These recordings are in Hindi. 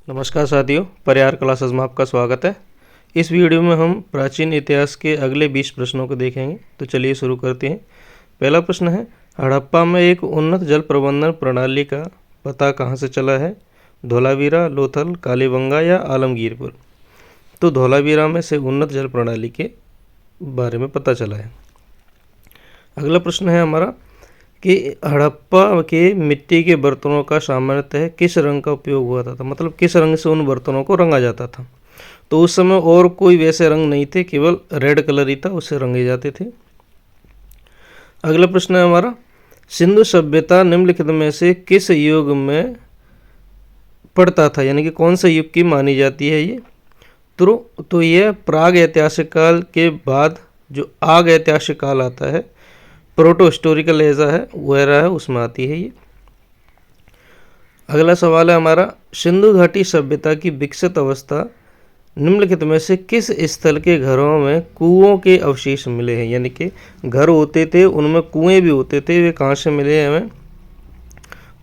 नमस्कार साथियों, परिहार क्लासेस में आपका स्वागत है। इस वीडियो में हम प्राचीन इतिहास के अगले 20 प्रश्नों को देखेंगे। तो चलिए शुरू करते हैं। पहला प्रश्न है, हड़प्पा में एक उन्नत जल प्रबंधन प्रणाली का पता कहाँ से चला है? धोलावीरा, लोथल, कालीबंगा या आलमगीरपुर? तो धोलावीरा में से उन्नत जल प्रणाली के बारे में पता चला है। अगला प्रश्न है हमारा कि हड़प्पा के मिट्टी के बर्तनों का सामान्यतः किस रंग का उपयोग हुआ था? मतलब किस रंग से उन बर्तनों को रंगा जाता था? तो उस समय और कोई वैसे रंग नहीं थे, केवल रेड कलर ही था, उससे रंगे जाते थे। अगला प्रश्न है हमारा, सिंधु सभ्यता निम्नलिखित में से किस युग में पड़ता था? यानी कि कौन से युग की मानी जाती है ये? तो यह प्राग ऐतिहासिक काल के बाद जो आग ऐतिहासिक काल आता है, प्रोटो हिस्टोरिकल एजा है वगैरह है, उसमें आती है ये। अगला सवाल है हमारा, सिंधु घाटी सभ्यता की विकसित अवस्था निम्नलिखित में से किस स्थल के घरों में कुओं के अवशेष मिले हैं? यानी कि घर होते थे, उनमें कुएं भी होते थे, वे कहाँ से मिले हैं हमें?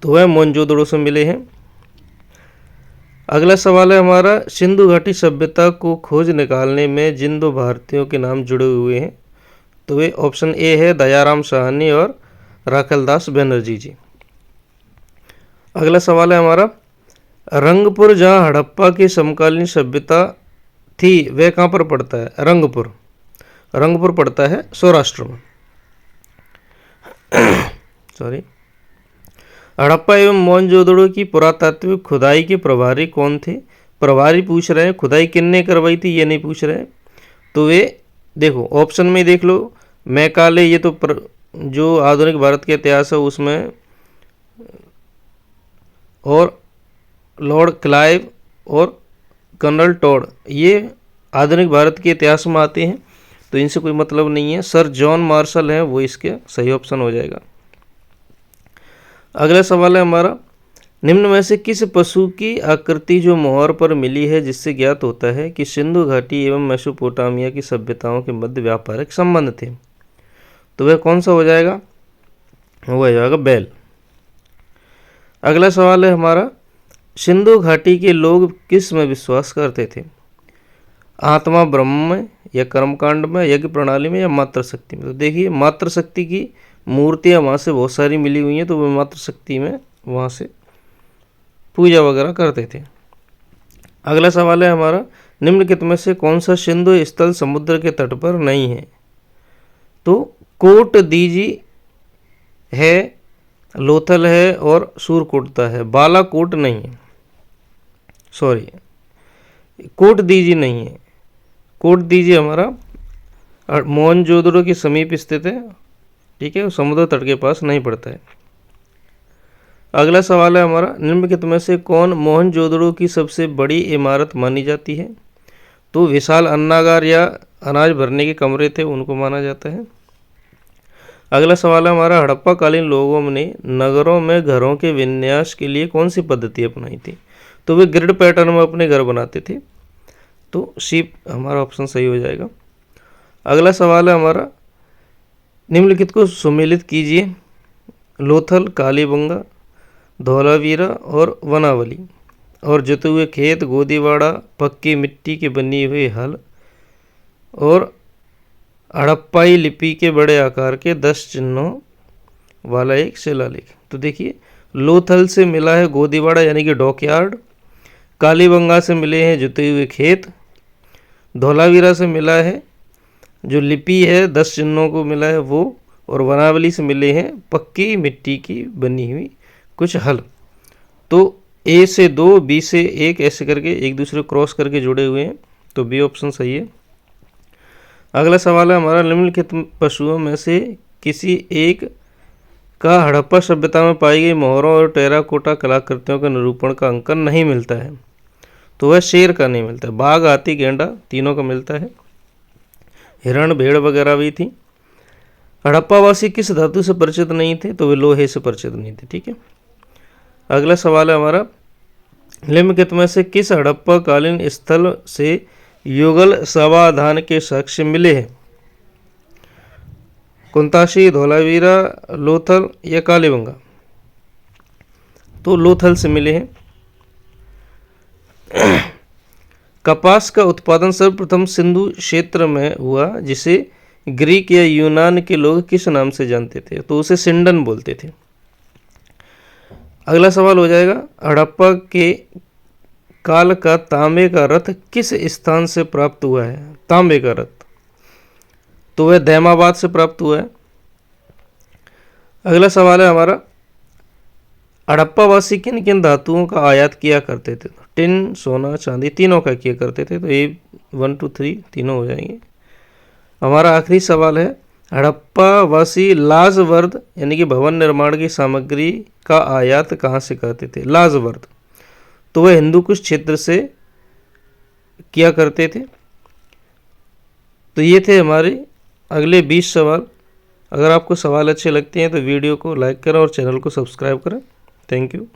तो वह मोहनजोदड़ो से मिले हैं। अगला सवाल है हमारा, सिंधु घाटी सभ्यता को खोज निकालने में जिन दो भारतीयों के नाम जुड़े हुए हैं, तो वे ऑप्शन ए है दयाराम साहनी और राखलदास बनर्जी जी। अगला सवाल है हमारा, रंगपुर जहाँ हड़प्पा की समकालीन सभ्यता थी वह कहाँ पर पड़ता है? रंगपुर पड़ता है सौराष्ट्र में। सॉरी। हड़प्पा एवं मोहनजोदड़ो की पुरातात्विक खुदाई के प्रभारी कौन थे? प्रभारी पूछ रहे हैं, खुदाई किसने करवाई थी ये नहीं पूछ रहे हैं। तो वे देखो ऑप्शन में देख लो, मैकाले, ये तो जो आधुनिक भारत के इतिहास है उसमें, और लॉर्ड क्लाइव और कर्नल टॉड, ये आधुनिक भारत के इतिहास में आते हैं, तो इनसे कोई मतलब नहीं है। सर जॉन मार्शल हैं, वो इसके सही ऑप्शन हो जाएगा। अगला सवाल है हमारा, निम्न में से किस पशु की आकृति जो मोहर पर मिली है जिससे ज्ञात होता है कि सिंधु घाटी एवं मेसोपोटामिया की सभ्यताओं के मध्य व्यापारिक संबंध थे? तो वह कौन सा हो जाएगा? वो हो जाएगा बैल। अगला सवाल है हमारा, सिंधु घाटी के लोग किस में विश्वास करते थे? आत्मा, ब्रह्म में, या कर्मकांड में, यज्ञ प्रणाली में, या मातृशक्ति में? तो देखिए मातृशक्ति की मूर्तियाँ वहाँ से बहुत सारी मिली हुई हैं, तो वह मातृशक्ति में वहाँ से पूजा वगैरह करते थे। अगला सवाल है हमारा, निम्नलिखित में से कौन सा सिंधु स्थल समुद्र के तट पर नहीं है? तो कोट दीजी है, लोथल है और सूरकोटता है। बालाकोट नहीं है, सॉरी, कोट दीजी नहीं है। कोट दीजी हमारा मोहनजोदड़ो के समीप स्थित है, ठीक है, समुद्र तट के पास नहीं पड़ता है। अगला सवाल है हमारा, निम्नलिखित में से कौन मोहनजोदड़ो की सबसे बड़ी इमारत मानी जाती है? तो विशाल अन्नागार या अनाज भरने के कमरे थे, उनको माना जाता है। अगला सवाल है हमारा, हड़प्पा कालीन लोगों ने नगरों में घरों के विन्यास के लिए कौन सी पद्धति अपनाई थी? तो वे ग्रिड पैटर्न में अपने घर बनाते थे, तो सी हमारा ऑप्शन सही हो जाएगा। अगला सवाल है हमारा, निम्नलिखित को सुमेलित कीजिए। लोथल, कालीबंगा, धौलावीरा और वनावली। और जुते हुए खेत, गोदीवाड़ा, पक्की मिट्टी के बनी हुई हल और हड़प्पाई लिपि के बड़े आकार के 10 चिन्हों वाला एक शिलालेख। तो देखिए लोथल से मिला है गोदीवाड़ा यानी कि डॉकयार्ड, कालीबंगा से मिले हैं जुते हुए खेत, धौलावीरा से मिला है जो लिपि है 10 चिन्हों को मिला है वो, और वनावली से मिले हैं पक्की मिट्टी की बनी हुई कुछ हल। तो ए से 2, बी से 1 ऐसे करके एक दूसरे क्रॉस करके जुड़े हुए हैं, तो बी ऑप्शन सही है। अगला सवाल है हमारा, निम्नलिखित पशुओं में से किसी एक का हड़प्पा सभ्यता में पाई गई मोहरों और टेराकोटा कलाकृतियों के निरूपण का अंकन नहीं मिलता है? तो वह शेर का नहीं मिलता है। बाघ, हाथी, गेंडा तीनों का मिलता है। हिरण, भेड़ वगैरह भी थी। हड़प्पावासी किस धातु से परिचित नहीं थे? तो वे लोहे से परिचित नहीं थे, ठीक है। अगला सवाल है हमारा, निम्नलिखित में से किस हड़प्पा कालीन स्थल से युगल समाधान के साक्ष्य मिले हैं? कुंताशी, धौलावीरा, लोथल या कालीबंगा? तो लोथल से मिले हैं। कपास का उत्पादन सर्वप्रथम सिंधु क्षेत्र में हुआ, जिसे ग्रीक या यूनान के लोग किस नाम से जानते थे? तो उसे सिंडन बोलते थे। अगला सवाल हो जाएगा, हड़प्पा के काल का तांबे का रथ किस स्थान से प्राप्त हुआ है? तांबे का रथ तो वह दैमाबाद से प्राप्त हुआ है। अगला सवाल है हमारा, हड़प्पावासी किन किन धातुओं का आयात किया करते थे? टिन, सोना, चांदी, तीनों का किया करते थे। तो ये 1 2 3 तीनों हो जाएंगे। हमारा आखिरी सवाल है, हड़प्पावासी लाजवर्द यानी कि भवन निर्माण की सामग्री का आयात कहाँ से करते थे? लाजवर्द तो वह हिंदू कुश क्षेत्र से किया करते थे। तो ये थे हमारे अगले 20 सवाल। अगर आपको सवाल अच्छे लगते हैं तो वीडियो को लाइक करें और चैनल को सब्सक्राइब करें। Thank you.